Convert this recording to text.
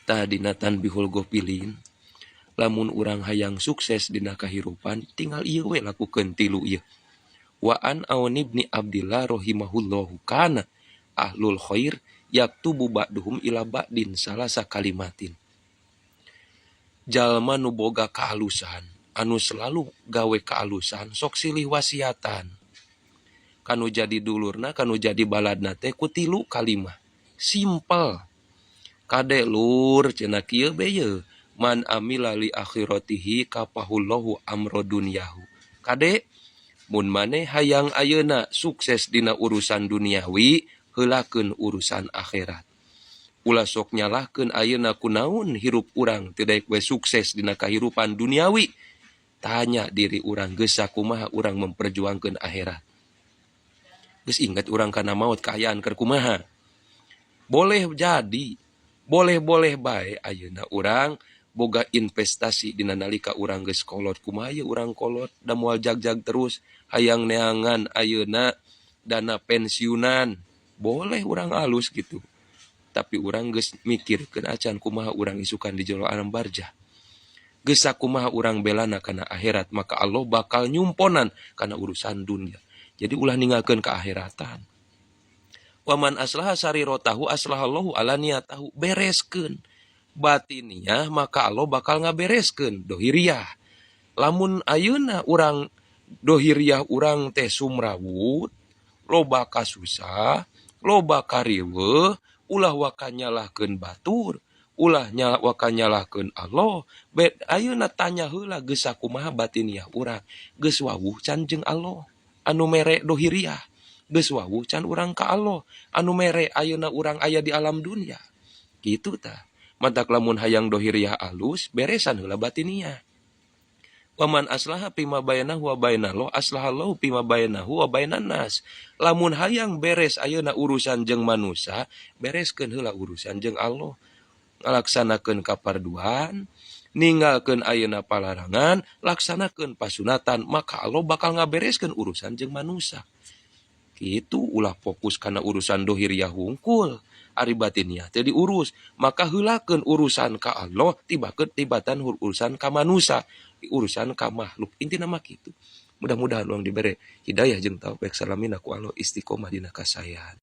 Tah dina tanbihul gofilin, lamun urang hayang sukses dina kahirupan tinggal ieu we lakukeun tilu ieu. Wa an Aun ibni Abdillah rahimahullahu kana ahlul khair yaktubu ba'duhum ila ba'din salasa kalimatin. Jalma nu boga kahalusan, anu selalu gawe kahalusan sok silih wasiatan. Kanu jadi dulurna, kanu jadi baladna teh ku tilu kalimah. Simpel. Kade lur cenah kieu beye, man amila li akhiratihi kapahullahu amro dunyahu. Kade mun maneh hayang ayeuna sukses dina urusan duniawi, heulakeun urusan akhirat. Ulah sok nyalahkeun ayeuna kunaon hirup urang teu daek we sukses dina kahirupan duniawi. Tanya diri urang geus sakumaha urang memperjuangkeun akhirat. Geus inget urang kana maut kaayaan keur kumaha. Boleh jadi, boleh bae ayeuna urang boga investasi dina nalika urang geus kolot. Kumaha ye urang kolot da moal jag-jag terus hayang neangan ayeuna dana pensiunan. Boleh urang alus gitu. Tapi urang geus mikirkeun acan kumaha urang isukan di jolo alam barzah. Geus sakumaha urang belana kana akhirat, maka Allah bakal nyumponan kana urusan dunia. Jadi ulah ninggalkeun keakhiratan. Waman aslaha sarirotahu aslahallahu alaniyatahu. Bereskeun batiniah, maka Allah bakal ngabereskeun dohiriyah. Lamun ayeuna urang dohiriyah urang teh sumrawut, loba kasusah, loba kariweuh, ulah waka nyalahkeun batur, ulah waka nyalahkeun Allah. Ayeuna tanya heula geus sakumaha batiniah urang, geus wawuh can jeung Allah anu mere dohiriyah, geus wawuh can urang ka Allah anu mere ayeuna urang aya di alam dunia. Kitu tah. Matak lamun hayang dohiriyah alus, beresan heula batiniah. Waman aslaha pima bainahu wa bainallah aslahallahu pima bainahu wa bainan nas. Lamun hayang beres ayeuna urusan jeung manusia, bereskeun heula urusan jeung Allah. Ngalaksanakeun kaparduan, ninggalkeun ayeuna palarangan, laksanakeun pasunatan, maka Allah bakal ngabereskeun urusan jeung manusia. Kitu ulah fokus kana urusan dohiriyah hungkul. Ari batiniah teh diurus, maka heulakeun urusan ka Allah, tibatan urusan ka manusia, urusan ka makhluk. Intina mah kitu. Mudah-mudahan uang dibere hidayah jeung taufik salamina ku Allah istiqomah dina kasayan.